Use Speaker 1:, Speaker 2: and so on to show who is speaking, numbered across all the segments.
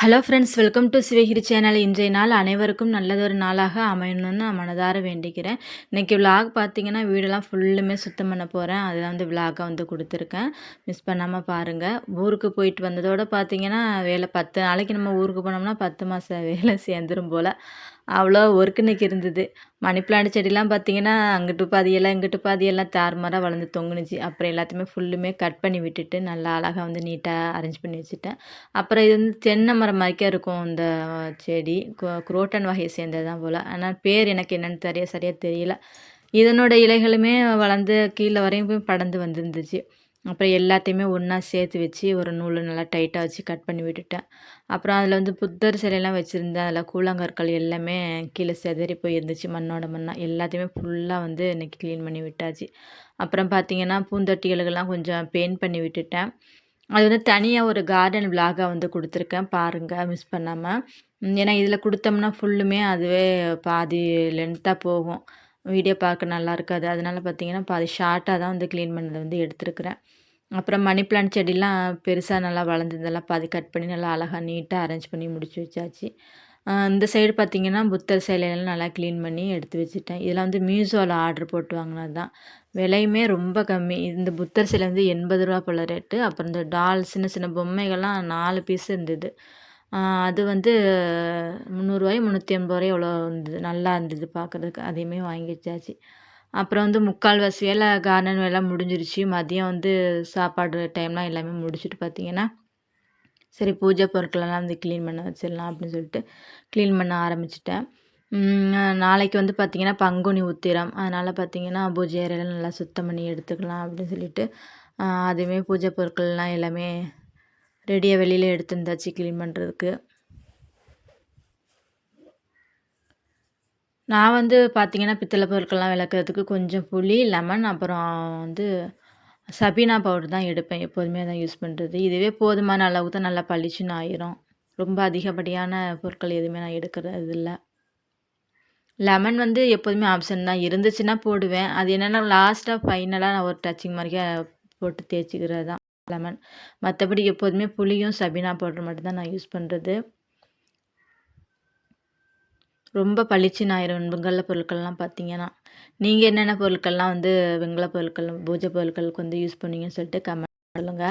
Speaker 1: Hello friends, welcome to Sivagiri channel. இன்றைய நாள் அனைவருக்கும் நல்லதொரு நாளாக அமையணும்னு நான் மனதார வேண்டிக்கிறேன். இன்றைக்கி விலாக் பார்த்தீங்கன்னா, வீடெல்லாம் ஃபுல்லுமே சுத்தம் பண்ண போகிறேன். அதுதான் வந்து விலாகை வந்து கொடுத்துருக்கேன். மிஸ் பண்ணாமல் பாருங்கள். ஊருக்கு போயிட்டு வந்ததோடு பார்த்தீங்கன்னா, வேலை 10 நாளைக்கு நம்ம ஊருக்கு போனோம்னா 10 மாத வேலை சேர்ந்துரும் போல். அவ்வளோ ஒர்க் இன்றைக்கி இருந்தது. மணி பிளான்ட் செடிலாம் பார்த்தீங்கன்னா, அங்கிட்டு பாதியெல்லாம் இங்கிட்டு பாதியெல்லாம் தாறுமாறாக வளர்ந்து தொங்குனுச்சு. அப்புறம் எல்லாத்தையுமே ஃபுல்லுமே கட் பண்ணி விட்டுட்டு நல்லா அழகாக வந்து நீட்டாக அரேஞ்ச் பண்ணி வச்சுட்டேன். அப்புறம் இது வந்து தென்னை மரம் மாதிரிக்கே இருக்கும் இந்த செடி. குரோட்டன் வகையை சேர்ந்தது தான் போல். ஆனால் பேர் எனக்கு என்னென்னு சரியாக தெரியல. இதனோட இலைகளுமே வளர்ந்து கீழே வரையும் போய் படர்ந்து வந்துருந்துச்சு. அப்புறம் எல்லாத்தையுமே ஒன்றா சேர்த்து வச்சு ஒரு நூல் நல்லா டைட்டாக வச்சு கட் பண்ணி விட்டுட்டேன். அப்புறம் அதில் வந்து புத்தர் சிலையெல்லாம் வச்சுருந்தேன். அதில் கூழாங்கற்கள் எல்லாமே கீழே சிதறி போய் இருந்துச்சு மண்ணோட மண்ணாக. எல்லாத்தையுமே ஃபுல்லாக வந்து இன்றைக்கி க்ளீன் பண்ணி விட்டாச்சு. அப்புறம் பார்த்திங்கன்னா பூந்தொட்டிகளுக்கெல்லாம் கொஞ்சம் பெயிண்ட் பண்ணி விட்டுட்டேன். அது வந்து தனியாக ஒரு கார்டன் விலாகாக வந்து கொடுத்துருக்கேன், பாருங்கள் மிஸ் பண்ணாமல். ஏன்னா இதில் கொடுத்தோம்னா ஃபுல்லுமே அதுவே பாதி லென்த்தாக போகும். வீடியோ பார்க்க நல்லா இருக்காது. அதனால பார்த்தீங்கன்னா பாதி ஷார்ட்டாக தான் வந்து க்ளீன் பண்ணதை வந்து எடுத்துருக்கிறேன். அப்புறம் மணி பிளான்ட் செடிலாம் பெருசாக நல்லா வளர்ந்ததெல்லாம் பாதி கட் பண்ணி நல்லா அழகாக நீட்டாக அரேஞ்ச் பண்ணி முடிச்சு வச்சாச்சு. இந்த சைடு பார்த்தீங்கன்னா புத்தர் சிலையெல்லாம் நல்லா க்ளீன் பண்ணி எடுத்து வச்சுட்டேன். இதெல்லாம் வந்து மீஷோவில் ஆர்டர் போட்டு வாங்கினது தான். விலையுமே ரொம்ப கம்மி. இந்த புத்தர் சிலை வந்து ரூ. 80 போல ரேட்டு. அப்புறம் இந்த டால் சின்ன சின்ன பொம்மைகள்லாம் 4 பீஸ் இருந்தது. அது வந்து ரூ. 300 ரூ. 380 எவ்வளோ இருந்தது. நல்லா இருந்தது பார்க்குறதுக்கு. அதையுமே வாங்கி வச்சாச்சு. அப்புறம் வந்து முக்கால்வாசி வேலை கார்டன் வேலை முடிஞ்சிருச்சு. மதியம் வந்து சாப்பாடு டைம்லாம் எல்லாமே முடிச்சுட்டு பார்த்தீங்கன்னா, சரி பூஜை பொருட்களெல்லாம் வந்து க்ளீன் பண்ண வச்சிடலாம் அப்படின்னு சொல்லிட்டு க்ளீன் பண்ண ஆரம்பிச்சிட்டேன். நாளைக்கு வந்து பார்த்திங்கன்னா பங்குனி உத்திரம். அதனால் பார்த்திங்கன்னா பூஜை அறையெல்லாம் நல்லா சுத்தம் பண்ணி எடுத்துக்கலாம் அப்படின்னு சொல்லிட்டு அதுவுமே பூஜை பொருட்கள்லாம் எல்லாமே ரெடியாக வெளியில் எடுத்து இருந்தாச்சு க்ளீன் பண்ணுறதுக்கு. நான் வந்து பார்த்திங்கன்னா பித்தளை பொருட்கள்லாம் விளக்குறதுக்கு கொஞ்சம் புளி, லெமன் அப்புறம் வந்து சபீனா பவுடர் தான் எடுப்பேன். எப்போதுமே அதான் யூஸ் பண்ணுறது. இதுவே போதுமான அளவுக்கு தான் நல்லா பளிச்சுன்னு ஆயிரும். ரொம்ப அதிகப்படியான பொருட்கள் எதுவுமே நான் எடுக்கிறது இல்ல. லெமன் வந்து எப்போதுமே ஆப்ஷன் தான். இருந்துச்சுன்னா போடுவேன். அது என்னென்னா லாஸ்ட்டாக ஃபைனலாக நான் ஒரு டச்சிங் மாதிரியே போட்டு தேய்ச்சிக்கிறது தான் லெமன். மற்றபடி எப்போதுமே புளியும் சபீனா பவுடர் மட்டும் தான் நான் யூஸ் பண்ணுறது. ரொம்ப பளிச்சுன்னு ஆயிரும் வெண்கல பொருட்கள்லாம் பார்த்தீங்கன்னா. நீங்கள் என்னென்ன பொருட்கள்லாம் வந்து வெண்கல பொருட்கள், பூஜை பொருட்களுக்கு வந்து யூஸ் பண்ணுவீங்கன்னு சொல்லிட்டு கமெண்ட் சொல்லுங்க.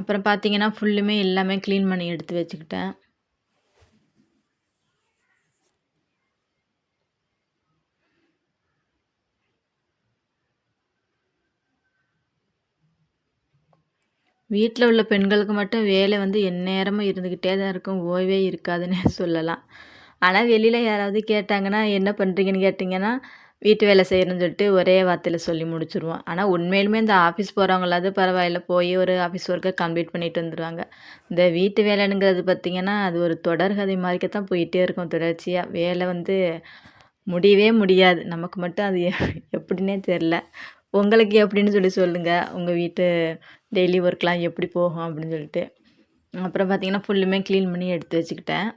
Speaker 1: அப்புறம் பார்த்தீங்கன்னா ஃபுல்லுமே எல்லாமே க்ளீன் பண்ணி எடுத்து வச்சுக்கிட்டேன். வீட்டில் உள்ள பெண்களுக்கு மட்டும் வேலை வந்து எந்நேரமும் இருந்துக்கிட்டே தான் இருக்கும். ஓய்வே இருக்காதுன்னே சொல்லலாம். ஆனால் வெளியில் யாராவது கேட்டாங்கன்னா என்ன பண்ணுறீங்கன்னு கேட்டிங்கன்னா, வீட்டு வேலை செய்கிறேன்னு சொல்லிட்டு ஒரே வார்த்தையில் சொல்லி முடிச்சுருவோம். ஆனால் உண்மையிலுமே இந்த ஆஃபீஸ் போகிறவங்களாவது பரவாயில்ல, போய் ஒரு ஆஃபீஸ் ஒர்க்கை கம்ப்ளீட் பண்ணிட்டு வந்துடுவாங்க. இந்த வீட்டு வேலைங்கிறது பார்த்திங்கன்னா, அது ஒரு தொடர்கதை மாதிரிக்க தான் போயிட்டே இருக்கும் தொடர்ச்சியாக. வேலை வந்து முடியவே முடியாது. நமக்கு மட்டும் அது எப்படின்னே தெரில. உங்களுக்கு எப்படின்னு சொல்லி சொல்லுங்கள். உங்கள் வீட்டு டெய்லி ஒர்க்லாம் எப்படி போகும் அப்படின்னு சொல்லிட்டு. அப்புறம் பார்த்திங்கன்னா ஃபுல்லுமே க்ளீன் பண்ணி எடுத்து வச்சுக்கிட்டேன்.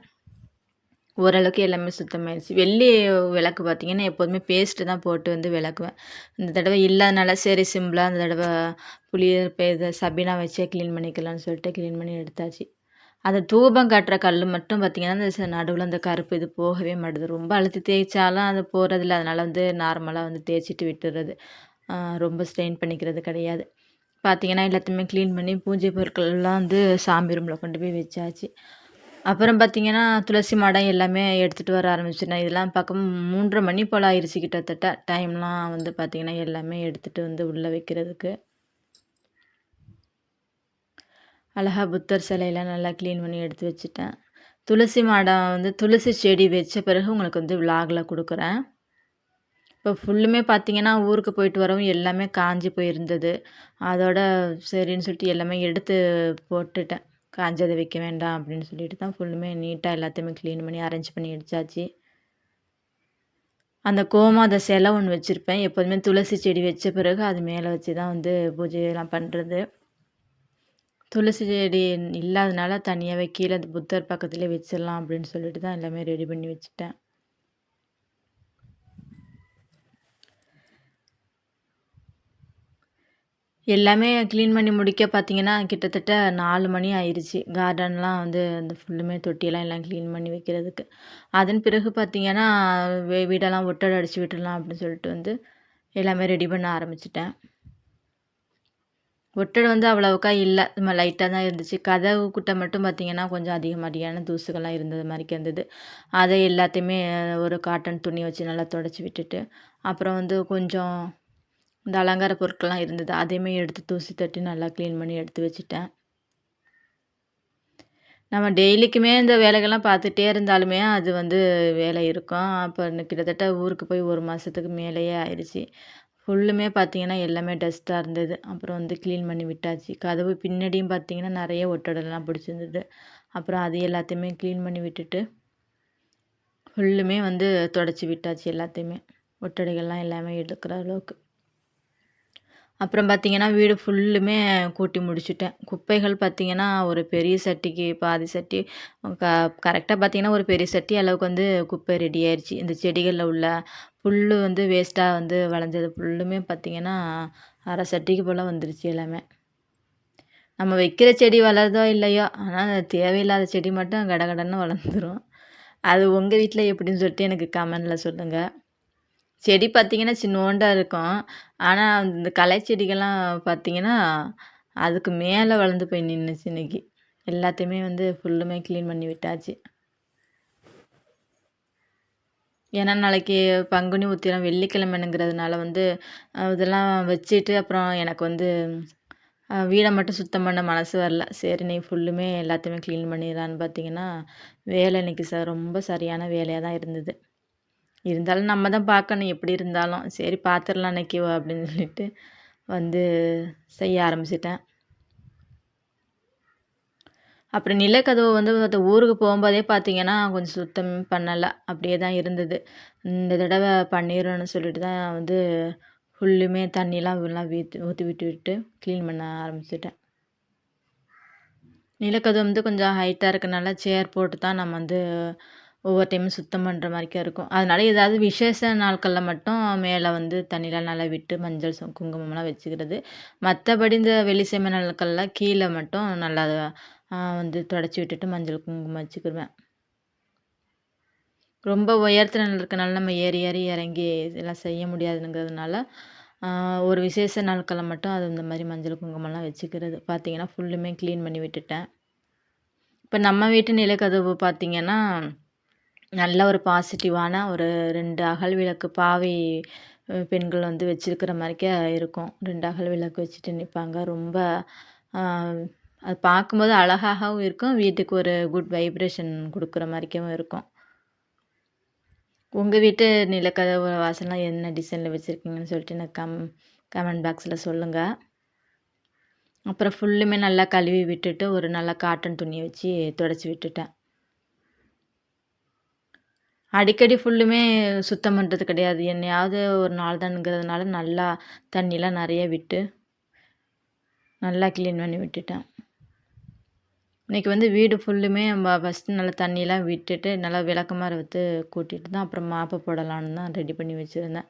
Speaker 1: ஓரளவுக்கு எல்லாமே சுத்தமாயிடுச்சு. வெள்ளி விளக்கு பார்த்திங்கன்னா எப்போதுமே பேஸ்ட்டு தான் போட்டு வந்து விளக்குவேன். இந்த தடவை இல்லாதனால சரி சிம்பிளாக இந்த தடவை புளி இது சபீனா வச்சே க்ளீன் பண்ணிக்கலாம்னு சொல்லிட்டு க்ளீன் பண்ணி எடுத்தாச்சு. அந்த தூபம் காட்டுற கல் மட்டும் பார்த்திங்கன்னா, இந்த நடுவில் அந்த கருப்பு இது போகவே மாட்டுது. ரொம்ப அழுத்தி தேய்ச்சாலும் அது போகிறதில்ல. அதனால் வந்து நார்மலாக வந்து தேய்ச்சிட்டு விட்டுறது. ரொம்ப ஸ்ட்ரெயின் பண்ணிக்கிறது கிடையாது. பார்த்திங்கன்னா எல்லாத்தையுமே க்ளீன் பண்ணி பூஜை பொருட்கள்லாம் வந்து சாமி ரூமில் கொண்டு போய் வச்சாச்சு. அப்புறம் பார்த்திங்கன்னா துளசி மாடம் எல்லாமே எடுத்துகிட்டு வர ஆரம்பிச்சிட்டேன். இதெல்லாம் பார்க்க 3:30 மணி போல் ஆயிடுச்சு கிட்டத்தட்ட. டைம்லாம் வந்து பார்த்திங்கன்னா எல்லாமே எடுத்துகிட்டு வந்து உள்ளே வைக்கிறதுக்கு. அழகா புத்தர் சிலையெல்லாம் நல்லா க்ளீன் பண்ணி எடுத்து வச்சுட்டேன். துளசி மாடம் வந்து துளசி செடி வச்ச பிறகு உங்களுக்கு வந்து விலாகில் கொடுக்குறேன். இப்போ ஃபுல்லுமே பார்த்திங்கன்னா ஊருக்கு போயிட்டு வரவும் எல்லாமே காஞ்சி போயிருந்தது. அதோட சரின்னு சொல்லிட்டு எல்லாமே எடுத்து போட்டுட்டேன். காஞ்சதை வைக்க வேண்டாம் அப்படின்னு சொல்லிட்டு தான் ஃபுல்லுமே நீட்டாக எல்லாத்தையுமே க்ளீன் பண்ணி அரேஞ்ச் பண்ணி எடுத்தாச்சு. அந்த கோமாத சிலை ஒன்று வச்சுருப்பேன். எப்போதுமே துளசி செடி வச்ச பிறகு அது மேலே வச்சு தான் வந்து பூஜையெல்லாம் பண்ணுறது. துளசி செடி இல்லாதனால தனியாகவே கீழே அந்த புத்தர் பக்கத்துலேயே வச்சிடலாம் அப்படின்னு சொல்லிட்டு தான் எல்லாமே ரெடி பண்ணி வச்சுட்டேன். எல்லாமே க்ளீன் பண்ணி முடிக்க பார்த்தீங்கன்னா, கிட்டத்தட்ட 4 மணி ஆயிருச்சு. கார்டன்லாம் வந்து அந்த ஃபுல்லுமே தொட்டியெல்லாம் எல்லாம் க்ளீன் பண்ணி வைக்கிறதுக்கு. அதன் பிறகு பார்த்தீங்கன்னா, வீடெல்லாம் ஒட்டடை அடிச்சு விட்டுடலாம் அப்படின்னு சொல்லிட்டு வந்து எல்லாமே ரெடி பண்ண ஆரம்பிச்சுட்டேன். ஒட்டடை வந்து அவ்வளவுக்கா இல்ல. சும்மா லைட்டா தான் இருந்துச்சு. கதவு கிட்ட மட்டும் பார்த்தீங்கன்னா, கொஞ்சம் அதிகப்படியான தூசுகள்லாம் இருந்தது மாரிக்கு இருந்தது. அதை எல்லாத்தையுமே ஒரு காட்டன் துணி வச்சு நல்லா தொடச்சு விட்டுட்டு, அப்புறம் வந்து கொஞ்சம் இந்த அலங்கார பொருட்கள்லாம் இருந்தது. அதையுமே எடுத்து தூசி தட்டி நல்லா க்ளீன் பண்ணி எடுத்து வச்சுட்டேன். நம்ம டெய்லிக்குமே இந்த வேலைகள்லாம் பார்த்துட்டே இருந்தாலுமே, அது வந்து வேலை இருக்கும். அப்ப கிட்டத்தட்ட ஊருக்கு போய் 1 மாசத்துக்கு மேலேயே ஆயிருச்சு. ஃபுல்லுமே பார்த்தீங்கன்னா, எல்லாமே டஸ்ட்டா இருந்தது. அப்புறம் வந்து க்ளீன் பண்ணி விட்டாச்சு. கதவு பின்னாடியும் பார்த்தீங்கன்னா, நெறைய ஒட்டடலாம் பிடிச்சிருந்தது. அப்புறம் அது எல்லாத்தையுமே க்ளீன் பண்ணி விட்டுட்டு, ஃபுல்லுமே வந்து தொடச்சு விட்டாச்சு எல்லாத்தையுமே. ஒட்டடைகள்லாம் எல்லாமே எடுக்கிற அளவுக்கு. அப்புறம் பார்த்தீங்கன்னா, வீடு ஃபுல்லுமே கூட்டி முடிச்சுட்டேன். குப்பைகள் பார்த்தீங்கன்னா, ஒரு பெரிய சட்டிக்கு பாதி சட்டி க கரெக்ட்டா பார்த்தீங்கன்னா, ஒரு பெரிய சட்டி அளவுக்கு வந்து குப்பை ரெடி ஆயிருச்சு. இந்த செடிகள்ல உள்ள புல்லு வந்து வேஸ்ட்டா வந்து வளஞ்சது ஃபுல்லுமே பார்த்தீங்கன்னா, அரை சட்டிக்கு போல வந்துருச்சு எல்லாமே. நம்ம வைக்கிற செடி வளருதோ இல்லையோ, ஆனா தேவையில்லாத செடி மட்டும் கடகடன்னு வளர்ந்துரும். அது உங்க வீட்ல எப்படின்னு சொல்லிட்டு எனக்கு கமெண்ட்ல சொல்லுங்க. செடி பார்த்தீங்கன்னா, சின்னோண்டா இருக்கும். ஆனா, இந்த களை செடிகள்லாம் பார்த்தீங்கன்னா, அதுக்கு மேல வளர்ந்து போய் நின்னுச்சு இன்னைக்கு. எல்லாத்தையுமே வந்து ஃபுல்லுமே கிளீன் பண்ணி விட்டாச்சு. ஏன்னா, நாளைக்கு பங்குனி உத்திரம் வெள்ளிக்கிழமைங்கிறதுனால வந்து, இதெல்லாம் வச்சுட்டு அப்புறம் எனக்கு வந்து வீட மட்டும் சுத்தம் பண்ண மனசு வரல. சரி இன்னைக்கு ஃபுல்லுமே எல்லாத்தையுமே கிளீன் பண்ணிடலான்னு பார்த்தீங்கன்னா, வேலை இன்னைக்கு ரொம்ப சரியான வேலையா தான் இருந்தது. இருந்தாலும் நம்ம தான் பார்க்கணும் எப்படி இருந்தாலும். சரி பார்த்துரலாம் அன்னைக்கு அப்படின்னு சொல்லிட்டு வந்து செய்ய ஆரம்பிச்சுட்டேன். அப்புறம் நிலக்கதவு வந்து அது ஊருக்கு போம்போதே பார்த்தீங்கன்னா, கொஞ்சம் சுத்தம் பண்ணல. அப்படியே தான் இருந்தது. இந்த தடவ பண்ணிறணும்னு சொல்லிட்டு தான் வந்து ஃபுல்லுமே தண்ணிலாம் எல்லாம் ஊத்தி விட்டுவிட்டு கிளீன் பண்ண ஆரம்பிச்சுட்டேன். நிலக்கதவு வந்து கொஞ்சம் ஹைட்டா இருக்கனால சேர் போட்டு தான் நம்ம வந்து ஒவ்வொரு டைமும் சுத்தம் பண்ற மாரிக்கா இருக்கும். அதனால ஏதாவது விசேஷ நாட்கள்ல மட்டும் மேல வந்து தண்ணிலாம் நல்லா விட்டு மஞ்சள், குங்குமம்லாம் வச்சுக்கிறது. மத்தபடி இந்த வெள்ளிக்கிழமை நாட்கள்ல கீழ மட்டும் நல்லா வந்து தொடச்சி விட்டுட்டு மஞ்சள், குங்குமம் வச்சுக்கிருவேன். ரொம்ப உயரத்துல இருக்கனால நம்ம ஏறி, ஏறி இறங்கி இதெல்லாம் செய்ய முடியாதுங்கிறதுனால, ஆ ஒரு விசேஷ நாட்கள்ல மட்டும் அது இந்த மாரி மஞ்சள், குங்குமம்லாம் வச்சுக்கிறது. பார்த்தீங்கன்னா, ஃபுல்லுமே கிளீன் பண்ணி விட்டுட்டேன். இப்ப நம்ம வீட்டு நிலக்கதவு பார்த்தீங்கன்னா, நல்ல ஒரு பாசிட்டிவான ஒரு 2 அகல் விளக்கு பாவை பெண்கள் வந்து வச்சிருக்கிற மாரிக்கே இருக்கும். 2 அகல் விளக்கு வச்சுட்டு நிப்பாங்க. ரொம்ப ஆ அது பார்க்கும்போது அழகாகவும் இருக்கும். வீட்டுக்கு ஒரு குட் வைப்ரேஷன் குடுக்குற மாரிக்கவும் இருக்கும். உங்க வீட்டு நிலக்கதவு வாசல்லாம் என்ன டிசைன்ல வச்சிருக்கீங்கன்னு சொல்லிட்டு எனக்கு கமெண்ட் பாக்ஸ்ல சொல்லுங்க. அப்புறம் ஃபுல்லுமே நல்லா கழுவி விட்டுட்டு, ஒரு நல்ல காட்டன் துணிய வச்சு தொடச்சு விட்டுட்டேன். அடிக்கடி ஃபுல்லுமே சுத்தம் பண்றது கிடையாது. என்னையாவது ஒரு நாள் தான்ங்கிறதுனால நல்லா தண்ணிலாம் நெறைய விட்டு, நல்லா கிளீன் பண்ணி விட்டுட்டேன். இன்னைக்கு வந்து வீடு ஃபுல்லுமே ஃபஸ்ட்டு நல்லா தண்ணிலாம் விட்டுட்டு, நல்லா விளக்கமார விட்டு கூட்டிட்டு தான் அப்புறம் மாப்பு போடலான்னு தான் ரெடி பண்ணி வச்சிருந்தேன்.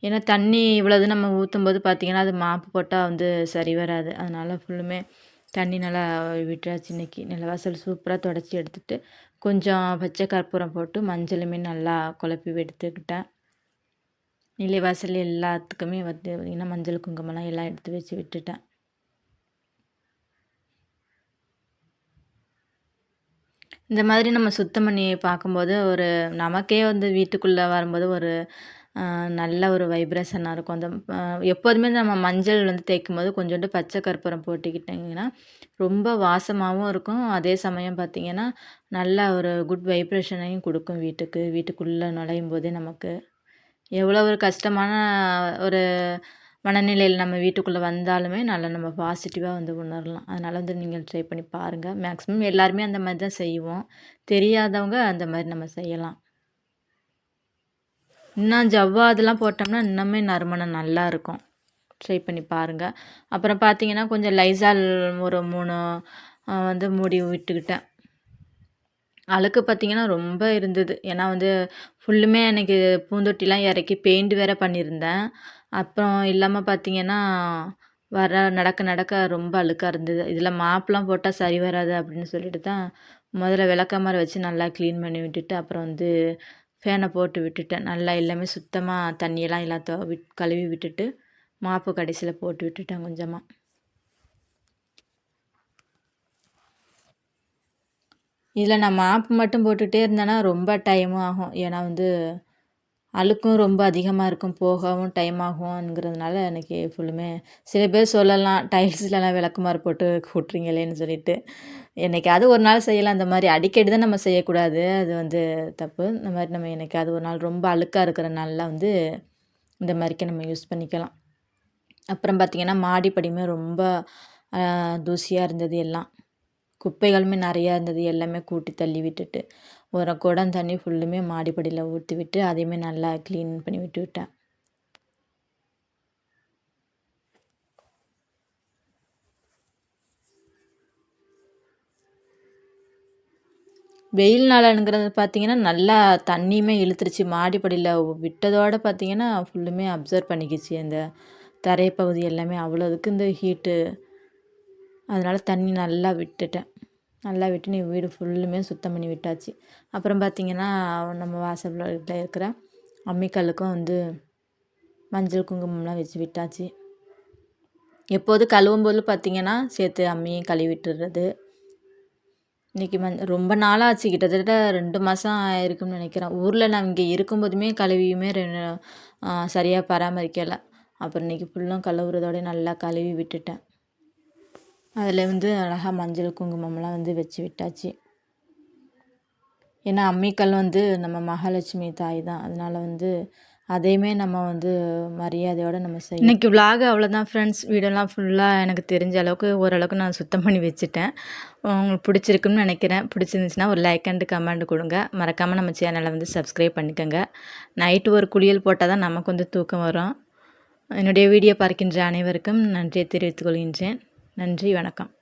Speaker 1: ஏன்னா தண்ணி இவ்வளவு நம்ம ஊத்தும்போது பார்த்தீங்கன்னா, அது மாப்பு போட்டா வந்து சரி வராது. அதனால ஃபுல்லுமே தண்ணி நல்லா விட்டாச்சு இன்னைக்கு. நிலவாசல் சூப்பரா தொடச்சி எடுத்துட்டு, கொஞ்சம் பச்சை கற்பூரம் போட்டு மஞ்சளுமே நல்லா குழப்பி எடுத்துக்கிட்டேன். நிலைவாசல் எல்லாத்துக்குமே வந்து பார்த்தீங்கன்னா, மஞ்சள், குங்குமம்லாம் எல்லாம் எடுத்து வச்சு விட்டுட்டேன். இந்த மாதிரி நம்ம சுத்தம் பண்ணி பார்க்கும்போது, ஒரு நமக்கே வந்து வீட்டுக்குள்ள வரும்போது ஒரு அ நல்ல ஒரு வைப்ரேஷனா இருக்கும். அந்த எப்போதுமே நம்ம மஞ்சள் வந்து தேய்க்கும்போது கொஞ்சோண்டு பச்சை கற்பூரம் போட்டுக்கிட்டிங்கன்னா, ரொம்ப வாசமாவும் இருக்கும். அதே சமயம் பார்த்தீங்கன்னா, நல்ல ஒரு குட் வைப்ரேஷனையும் குடுக்கும் வீட்டுக்கு. வீட்டுக்குள்ள நுழையும்போதே நமக்கு. எவ்வளோ ஒரு கஷ்டமான ஒரு மனநிலையில நம்ம வீட்டுக்குள்ள வந்தாலுமே, நல்லா நம்ம பாசிட்டிவா வந்து உணரலாம். அதனால வந்து நீங்க ட்ரை பண்ணி பாருங்க. மேக்ஸிமம் எல்லாருமே அந்த மாரி தான் செய்வோம். தெரியாதவங்க அந்த மாரி நம்ம செய்யலாம். இன்னும் ஜவ்வாதுலாம் போட்டோம்னா, இன்னுமே நறுமணம் நல்லாருக்கும். ட்ரை பண்ணி பாருங்க. அப்புறம் பார்த்தீங்கன்னா, கொஞ்சம் லைசால் ஒரு 3 வந்து மூடி விட்டுக்கிட்டேன். அழுக்கு பார்த்தீங்கன்னா, ரொம்ப இருந்தது. ஏன்னா வந்து ஃபுல்லுமே அன்னைக்கு பூந்தொட்டிலாம் இறக்கி பெயிண்ட் வேற பண்ணியிருந்தேன். அப்புறம் இல்லாம பார்த்தீங்கன்னா, நடக்க நடக்க ரொம்ப அழுக்கா இருந்தது. இதில மாப்லாம் போட்டா சரி வராது அப்படின்னு சொல்லிட்டு தான், முதல்ல விளக்கமாறு வச்சு நல்லா க்ளீன் பண்ணி விட்டுட்டு, அப்புறம் வந்து ஃபேன போட்டு விட்டுட்டேன். நல்லா எல்லாமே சுத்தமா தண்ணியெல்லாம் எல்லாத்தையும் கழுவி விட்டுட்டு, மாப்பு கடைசியில போட்டு விட்டுட்டேன் கொஞ்சமா. இதில நான் மாப்பு மட்டும் போட்டுட்டே இருந்தேன்னா, ரொம்ப டைமும் ஆகும். ஏன்னா வந்து அழுக்கும் ரொம்ப அதிகமா இருக்கும். போகவும் டைம் ஆகும்ங்கிறதுனால எனக்கு ஃபுல்லுமே சில பேர் சொல்லலாம், டைல்ஸ்லலாம் விளக்குமாறு போட்டு கூட்டுறீங்களேன்னு சொல்லிட்டு. என்னைக்காவது ஒரு நாள் செய்யலாம். அந்த மாரி அடிக்கடி தான் நம்ம செய்யக்கூடாது. அது வந்து தப்பு. இந்த மாரி நம்ம என்னைக்காவது ஒரு நாள் ரொம்ப அழுக்கா இருக்கிற நாள்ல வந்து இந்த மாரிக்கு நம்ம யூஸ் பண்ணிக்கலாம். அப்புறம் பார்த்தீங்கன்னா, மாடி படியுமே ரொம்ப அ தூசியா இருந்தது எல்லாம். குப்பைகளுமே நெறையா இருந்தது. எல்லாமே கூட்டி தள்ளி விட்டுட்டு, ஒரு குடம் தண்ணி ஃபுல்லுமே மாடிப்படியில ஊத்தி விட்டு, அதையுமே நல்லா க்ளீன் பண்ணி விட்டுவிட்டேன். வெயில் நாளுங்கிறது பார்த்தீங்கன்னா, நல்லா தண்ணியுமே இழுத்துருச்சு. மாடிப்படியில விட்டதோட பார்த்தீங்கன்னா, ஃபுல்லுமே அப்சர்வ் பண்ணிக்கிச்சு. அந்த தரை பகுதி எல்லாமே அவ்வளோதுக்கு இந்த ஹீட்டு. அதனால தண்ணி நல்லா விட்டுட்டேன். நல்லா விட்டு நீ வீடு ஃபுல்லுமே சுத்தம் பண்ணி விட்டாச்சு. அப்புறம் பார்த்தீங்கன்னா, நம்ம வாசல்ல இருக்கிற அம்மிக்கல்லுக்கும் வந்து மஞ்சள், குங்குமம்லாம் வச்சு விட்டாச்சு. எப்போதும் கழுவும்போது பார்த்தீங்கன்னா, சேர்த்து அம்மியும் கழுவி விட்டுறது. இன்றைக்கி ரொம்ப நாளாச்சு. கிட்டத்தட்ட 2 மாதம் ஆயிருக்கும்னு நெனைக்கிறேன். ஊர்ல நான் இங்கே இருக்கும்போதுமே கழுவியுமே சரியா பராமரிக்கல. அப்புறம் இன்றைக்கி ஃபுல்லும் கழுவுறதோடயே நல்லா கழுவி விட்டுட்டேன். அதில வந்து அழகா மஞ்சள், குங்குமம்லாம் வந்து வச்சு விட்டாச்சு. ஏன்னா அம்மிக்கல் வந்து நம்ம மகாலட்சுமி தாய் தான். அதனால வந்து அதையுமே நம்ம வந்து மரியாதையோட நம்ம செய்யணும். இன்னைக்கு விலாக் அவ்வளோதான் ஃப்ரெண்ட்ஸ். வீடெல்லாம் ஃபுல்லா எனக்கு தெரிஞ்ச அளவுக்கு ஓரளவுக்கு நான் சுத்தம் பண்ணி வச்சுட்டேன். உங்களுக்கு பிடிச்சிருக்குன்னு நினைக்கிறேன். பிடிச்சிருந்துச்சுன்னா ஒரு லைக் அண்ட் கமெண்ட் கொடுங்க. மறக்காமல் நம்ம சேனலை வந்து சப்ஸ்கிரைப் பண்ணிக்கோங்க. நைட்டு ஒரு குளியல் போட்டால் தான் நமக்கு வந்து தூக்கம் வரும். என்னுடைய வீடியோ பார்க்கின்ற அனைவருக்கும் நன்றியை தெரிவித்துக் கொள்கின்றேன். நன்றி, வணக்கம்.